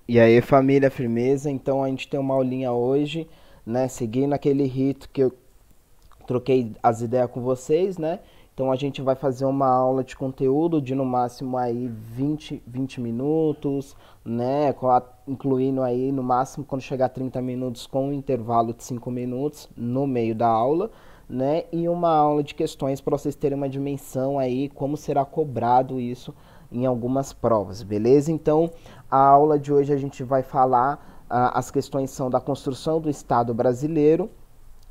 E aí, família, firmeza? Então a gente tem uma aulinha hoje, né? Seguindo aquele rito que eu troquei as ideias com vocês, né? Então a gente vai fazer uma aula de conteúdo de no máximo aí 20 minutos, né? Incluindo aí no máximo quando chegar a 30 minutos com um intervalo de 5 minutos no meio da aula, né? E uma aula de questões para vocês terem uma dimensão aí como será cobrado isso em algumas provas, beleza? Então, a aula de hoje a gente vai falar, as questões são da construção do Estado brasileiro,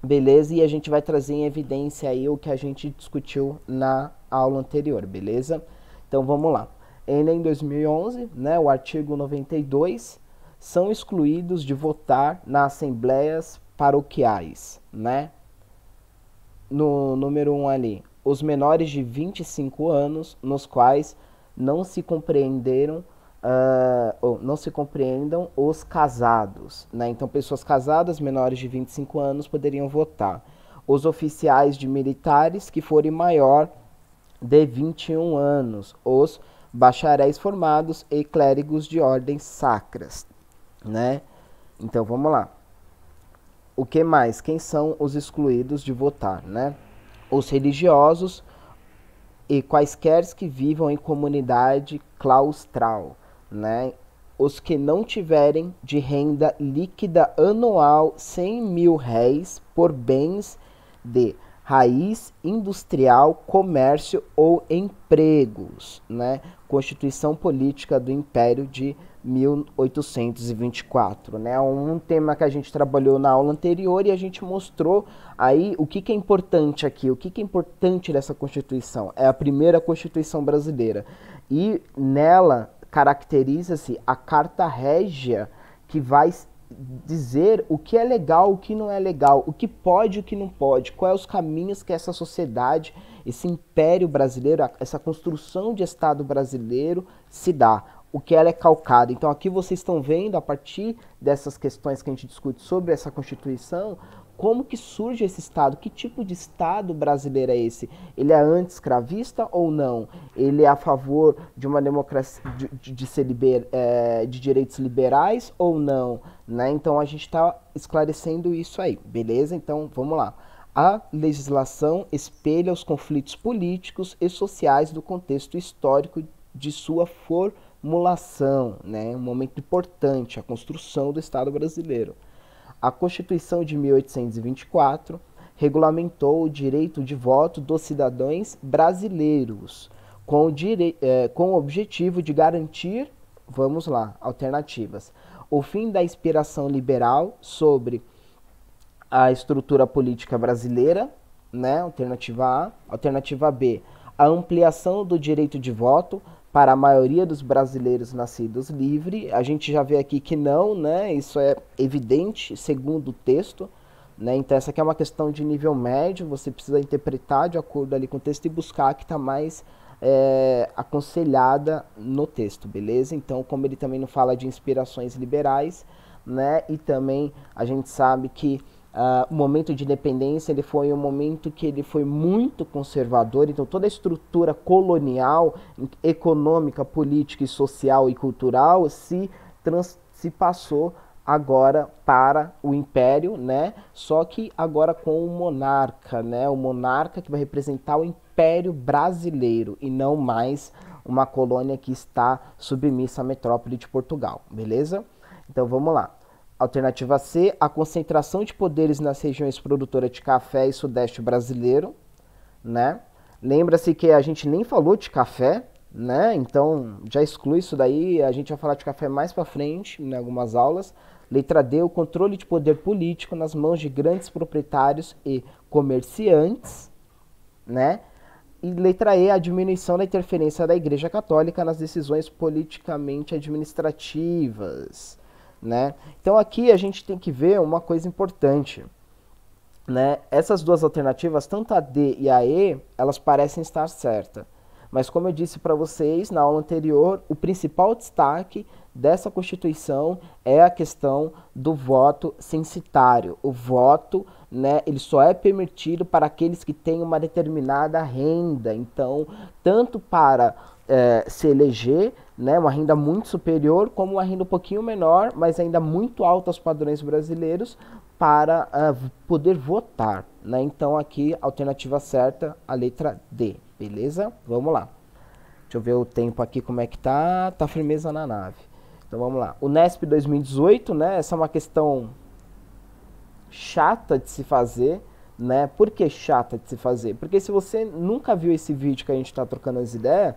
beleza? E a gente vai trazer em evidência aí o que a gente discutiu na aula anterior, beleza? Então vamos lá. Ainda em 2011, né, o artigo 92, são excluídos de votar nas assembleias paroquiais, né? No número 1 ali, os menores de 25 anos, nos quais não se compreenderam ou não se compreendam os casados, né? Então, pessoas casadas menores de 25 anos poderiam votar. Os oficiais de militares que forem maior de 21 anos, os bacharéis formados e clérigos de ordens sacras, né? Então, vamos lá. O que mais? Quem são os excluídos de votar, né? Os religiosos e quaisquer que vivam em comunidade claustral, né? Os que não tiverem de renda líquida anual 100 mil réis por bens de raiz industrial, comércio ou empregos, né? Constituição Política do Império de 1824, né? Um tema que a gente trabalhou na aula anterior e a gente mostrou aí o que é importante aqui, o que é importante dessa Constituição. É a primeira Constituição brasileira e nela caracteriza-se a Carta Régia, que vai dizer o que é legal, o que não é legal, o que pode e o que não pode, quais os caminhos que essa sociedade, esse império brasileiro, essa construção de Estado brasileiro se dá, o que ela é calcada. Então aqui vocês estão vendo, a partir dessas questões que a gente discute sobre essa Constituição, como que surge esse Estado, que tipo de Estado brasileiro é esse? Ele é anti-escravista ou não? Ele é a favor de uma democracia, de direitos liberais ou não? Né? Então a gente está esclarecendo isso aí, beleza? Então vamos lá. A legislação espelha os conflitos políticos e sociais do contexto histórico de sua formulação, né? Um momento importante, a construção do Estado brasileiro. A Constituição de 1824 regulamentou o direito de voto dos cidadãos brasileiros, com o objetivo de garantir, vamos lá, alternativas, o fim da inspiração liberal sobre a estrutura política brasileira, né? Alternativa A. Alternativa B, a ampliação do direito de voto para a maioria dos brasileiros nascidos livres. A gente já vê aqui que não, né? Isso é evidente segundo o texto, né? Então essa aqui é uma questão de nível médio, você precisa interpretar de acordo ali com o texto e buscar a que está mais aconselhada no texto, beleza? Então, como ele também não fala de inspirações liberais, né? E também a gente sabe que o momento de independência ele foi um momento que ele foi muito conservador, então toda a estrutura colonial, econômica, política, e social e cultural se passou agora para o império, né? Só que agora com o monarca, né? O monarca que vai representar o império brasileiro e não mais uma colônia que está submissa à metrópole de Portugal, beleza? Então vamos lá. Alternativa C, a concentração de poderes nas regiões produtoras de café e sudeste brasileiro, né? Lembra-se que a gente nem falou de café, né? Então já exclui isso daí, a gente vai falar de café mais para frente, em algumas aulas. Letra D, o controle de poder político nas mãos de grandes proprietários e comerciantes, né? E letra E, a diminuição da interferência da Igreja Católica nas decisões politicamente administrativas, né? Então aqui a gente tem que ver uma coisa importante, né? Essas duas alternativas, tanto a D e a E, elas parecem estar certas. Mas como eu disse para vocês na aula anterior, o principal destaque dessa Constituição é a questão do voto censitário. O voto, né, ele só é permitido para aqueles que têm uma determinada renda. Então, tanto para se eleger, né, uma renda muito superior, como uma renda um pouquinho menor, mas ainda muito alta aos padrões brasileiros, para poder votar, né? Então aqui a alternativa certa, a letra D, beleza? Vamos lá. Deixa eu ver o tempo aqui como é que tá firmeza na nave. Então vamos lá. O Nesp 2018, né? Essa é uma questão chata de se fazer, né? Por que chata de se fazer? Porque se você nunca viu esse vídeo que a gente tá trocando as ideias,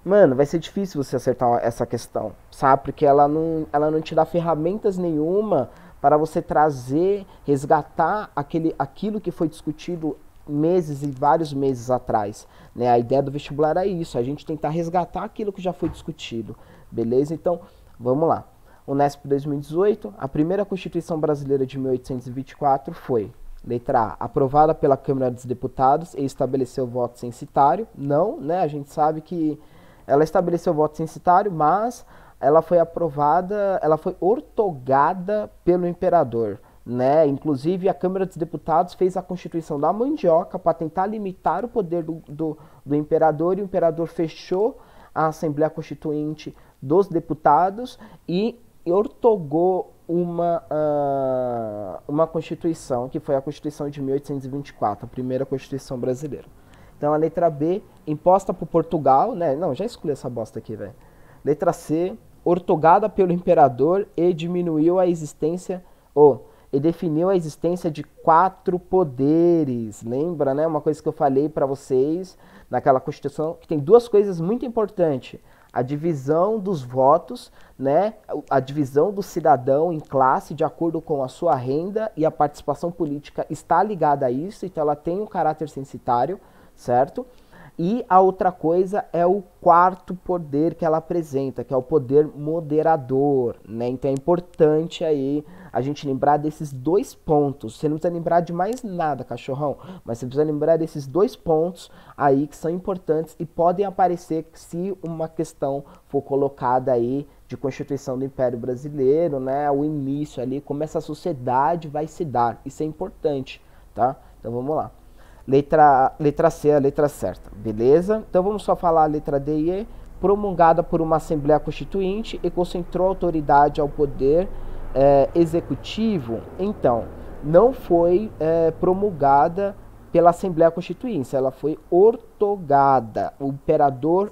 mano, vai ser difícil você acertar essa questão, sabe? Porque ela não te dá ferramentas nenhuma para você trazer, resgatar aquilo que foi discutido meses e vários meses atrás, né? A ideia do vestibular é isso, a gente tentar resgatar aquilo que já foi discutido, beleza? Então, vamos lá. O Nesp 2018, a primeira Constituição Brasileira de 1824 foi, letra A, aprovada pela Câmara dos Deputados e estabeleceu voto censitário. Não, né? A gente sabe que ela estabeleceu voto censitário, mas ela foi aprovada, ela foi ortogada pelo imperador, né? Inclusive a Câmara dos Deputados fez a Constituição da Mandioca para tentar limitar o poder do imperador, e o imperador fechou a Assembleia Constituinte dos Deputados e ortogou uma Constituição, que foi a Constituição de 1824, a primeira Constituição brasileira. Então a letra B, imposta por Portugal, né? Não, já excluí essa bosta aqui, velho. Letra C, ortogada pelo imperador e diminuiu a existência, e definiu a existência de 4 poderes. Lembra, né? Uma coisa que eu falei para vocês naquela Constituição, que tem 2 coisas muito importantes. A divisão dos votos, né? A divisão do cidadão em classe de acordo com a sua renda, e a participação política está ligada a isso, então ela tem um caráter censitário, certo? E a outra coisa é o 4º poder que ela apresenta, que é o poder moderador, né? Então é importante aí a gente lembrar desses 2 pontos. Você não precisa lembrar de mais nada, cachorrão, mas você precisa lembrar desses 2 pontos aí que são importantes e podem aparecer se uma questão for colocada aí de Constituição do Império Brasileiro, né? O início ali, como essa sociedade vai se dar. Isso é importante, tá? Então vamos lá. Letra C, a letra certa, beleza? Então vamos só falar a letra D e E. Promulgada por uma Assembleia Constituinte e concentrou autoridade ao poder executivo. Então, não foi promulgada pela Assembleia Constituinte, ela foi ortogada. O imperador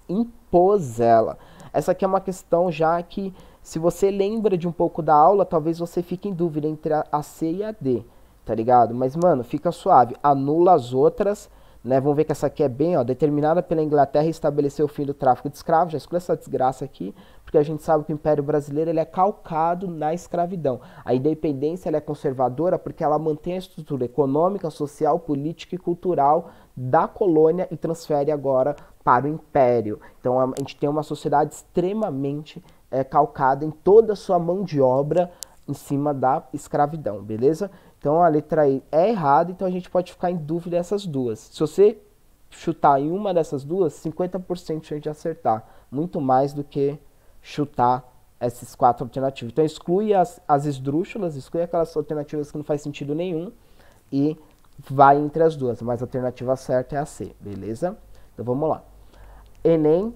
impôs ela. Essa aqui é uma questão já que, se você lembra de um pouco da aula, talvez você fique em dúvida entre a C e a D. Tá ligado? Mas, mano, fica suave. Anula as outras, né? Vamos ver que essa aqui é bem, ó. Determinada pela Inglaterra e estabeleceu o fim do tráfico de escravos. Já escolhi essa desgraça aqui, porque a gente sabe que o Império Brasileiro ele é calcado na escravidão. A independência ela é conservadora porque ela mantém a estrutura econômica, social, política e cultural da colônia e transfere agora para o Império. Então, a gente tem uma sociedade extremamente calcada em toda a sua mão de obra em cima da escravidão, beleza? Então a letra I é errada, então a gente pode ficar em dúvida dessas duas. Se você chutar em uma dessas duas, 50% de chance de acertar. Muito mais do que chutar essas 4 alternativas. Então exclui as esdrúxulas, exclui aquelas alternativas que não faz sentido nenhum e vai entre as duas. Mas a alternativa certa é a C, beleza? Então vamos lá. Enem,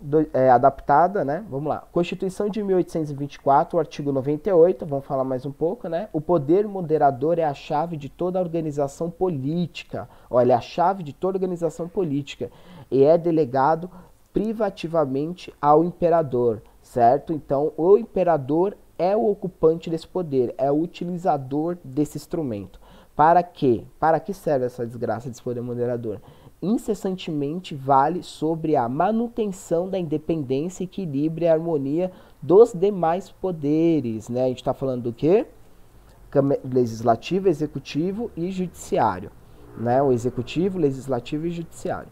adaptada, né? Vamos lá. Constituição de 1824, artigo 98, vamos falar mais um pouco, né? O poder moderador é a chave de toda organização política. Olha, é a chave de toda organização política. E é delegado privativamente ao imperador, certo? Então, o imperador é o ocupante desse poder, é o utilizador desse instrumento. Para quê? Para que serve essa desgraça desse poder moderador? Incessantemente vale sobre a manutenção da independência, equilíbrio e harmonia dos demais poderes, né? A gente está falando do quê? Legislativo, executivo e judiciário, né? O executivo, legislativo e judiciário.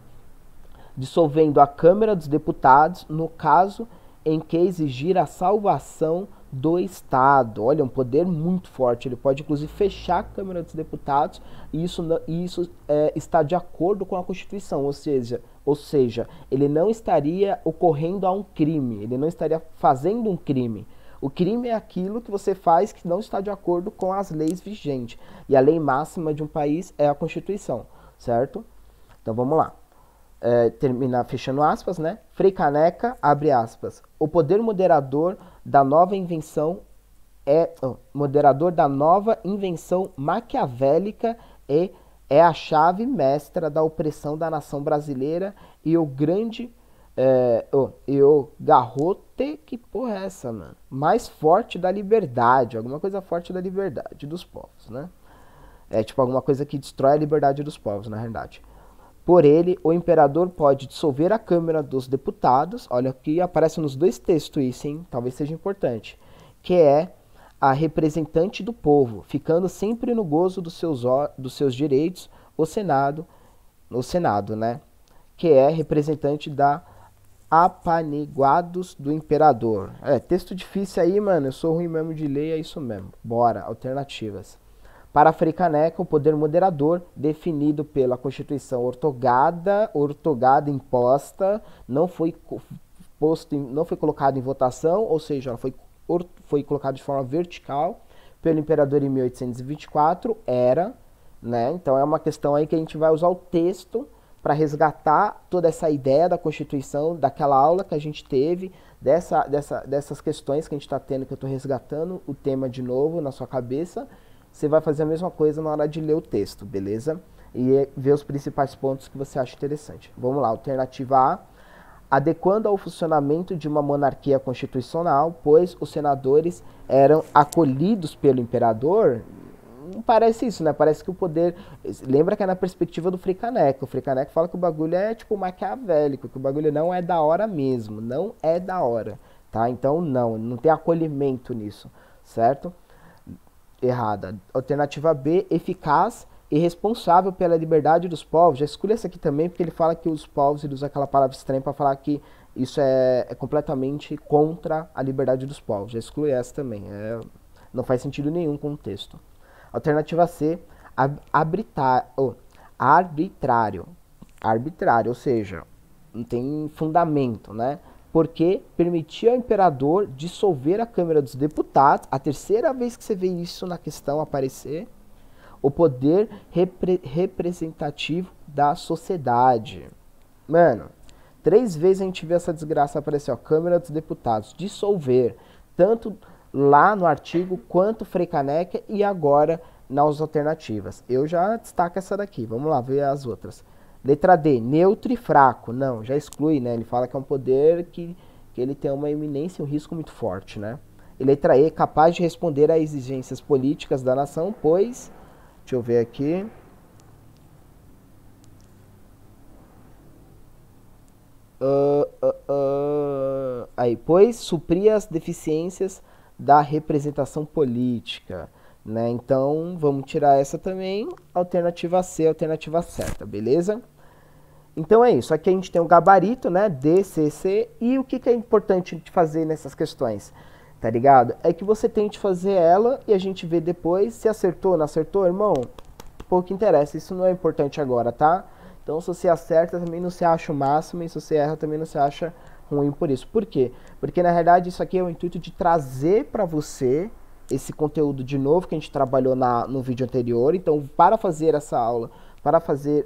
Dissolvendo a Câmara dos Deputados no caso em que exigir a salvação do Estado. Olha, um poder muito forte. Ele pode, inclusive, fechar a Câmara dos Deputados e isso está de acordo com a Constituição. Ou seja, ele não estaria ocorrendo a um crime. Ele não estaria fazendo um crime. O crime é aquilo que você faz que não está de acordo com as leis vigentes. E a lei máxima de um país é a Constituição, certo? Então, vamos lá. terminar fechando aspas, né? Frei Caneca, abre aspas. O poder moderador da nova invenção maquiavélica é a chave mestra da opressão da nação brasileira e o grande o garrote, que porra é essa, mano? Mais forte da liberdade, alguma coisa forte da liberdade dos povos, né? É tipo alguma coisa que destrói a liberdade dos povos, na realidade. Por ele, o imperador pode dissolver a Câmara dos Deputados, olha aqui, aparece nos dois textos isso, hein? Talvez seja importante, que é a representante do povo, ficando sempre no gozo dos seus direitos, o Senado, né? Que é representante da apaniguados do imperador. Texto difícil aí, mano, eu sou ruim mesmo de ler, é isso mesmo. Bora, alternativas. Para Frei Caneca, o poder moderador, definido pela Constituição ortogada imposta, não foi colocado em votação, ou seja, ela foi colocado de forma vertical pelo imperador em 1824, né? Então é uma questão aí que a gente vai usar o texto para resgatar toda essa ideia da Constituição, daquela aula que a gente teve, dessas questões que a gente está tendo, que eu estou resgatando o tema de novo na sua cabeça. Você vai fazer a mesma coisa na hora de ler o texto, beleza? E ver os principais pontos que você acha interessante. Vamos lá, alternativa A. Adequando ao funcionamento de uma monarquia constitucional, pois os senadores eram acolhidos pelo imperador. Não parece isso, né? Parece que o poder... Lembra que é na perspectiva do Frei Caneca. O Frei Caneca fala que o bagulho é tipo maquiavélico, que o bagulho não é da hora mesmo. Não é da hora, tá? Então não tem acolhimento nisso, certo? Errada. Alternativa B, eficaz e responsável pela liberdade dos povos. Já escolhi essa aqui também, porque ele fala que os povos, ele usa aquela palavra estranha para falar que isso é completamente contra a liberdade dos povos. Já exclui essa também. Não faz sentido nenhum com o texto. Alternativa C, arbitrário. Arbitrário, ou seja, não tem fundamento, né? Porque permitia ao imperador dissolver a Câmara dos Deputados, a terceira vez que você vê isso na questão aparecer, o poder representativo da sociedade. Mano, 3 vezes a gente vê essa desgraça aparecer, ó, Câmara dos Deputados, dissolver, tanto lá no artigo quanto Frei Caneca e agora nas alternativas. Eu já destaco essa daqui, vamos lá ver as outras. Letra D, neutro e fraco. Não, já exclui, né? Ele fala que é um poder que ele tem uma iminência e um risco muito forte, né? E letra E, capaz de responder a exigências políticas da nação, pois... Deixa eu ver aqui. Pois supria as deficiências da representação política, né? Então, vamos tirar essa também. Alternativa C, alternativa certa, beleza? Então é isso, aqui a gente tem o gabarito, né, D, C, C, e o que é importante de fazer nessas questões, tá ligado? É que você tente fazer ela e a gente vê depois se acertou ou não acertou, irmão, pouco interessa, isso não é importante agora, tá? Então se você acerta também não se acha o máximo e se você erra também não se acha ruim por isso. Por quê? Porque na realidade isso aqui é o intuito de trazer pra você esse conteúdo de novo que a gente trabalhou no vídeo anterior. Então para fazer essa aula, para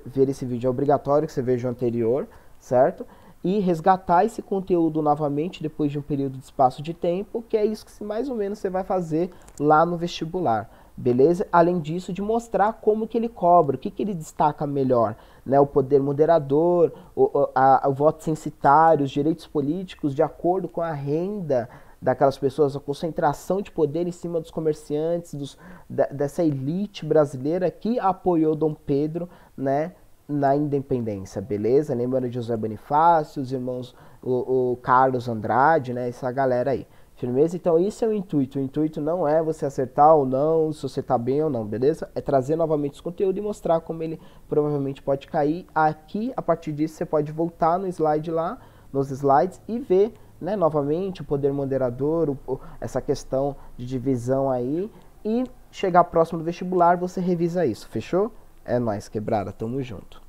ver esse vídeo é obrigatório que você veja o anterior, certo? E resgatar esse conteúdo novamente depois de um período de espaço de tempo, que é isso que mais ou menos você vai fazer lá no vestibular, beleza? Além disso, de mostrar como que ele cobra, o que ele destaca melhor, né? O poder moderador, o voto censitário, os direitos políticos de acordo com a renda daquelas pessoas, a concentração de poder em cima dos comerciantes, dessa elite brasileira que apoiou Dom Pedro, né, na independência, beleza? Lembrando de José Bonifácio, os irmãos, o Carlos Andrade, né, essa galera aí, firmeza? Então isso é o intuito não é você acertar ou não, se você tá bem ou não, beleza? É trazer novamente esse conteúdo e mostrar como ele provavelmente pode cair. Aqui, a partir disso, você pode voltar no slide lá, nos slides e ver, né, novamente o poder moderador, essa questão de divisão aí, e chegar próximo do vestibular você revisa isso, fechou? É nóis, quebrada, tamo junto.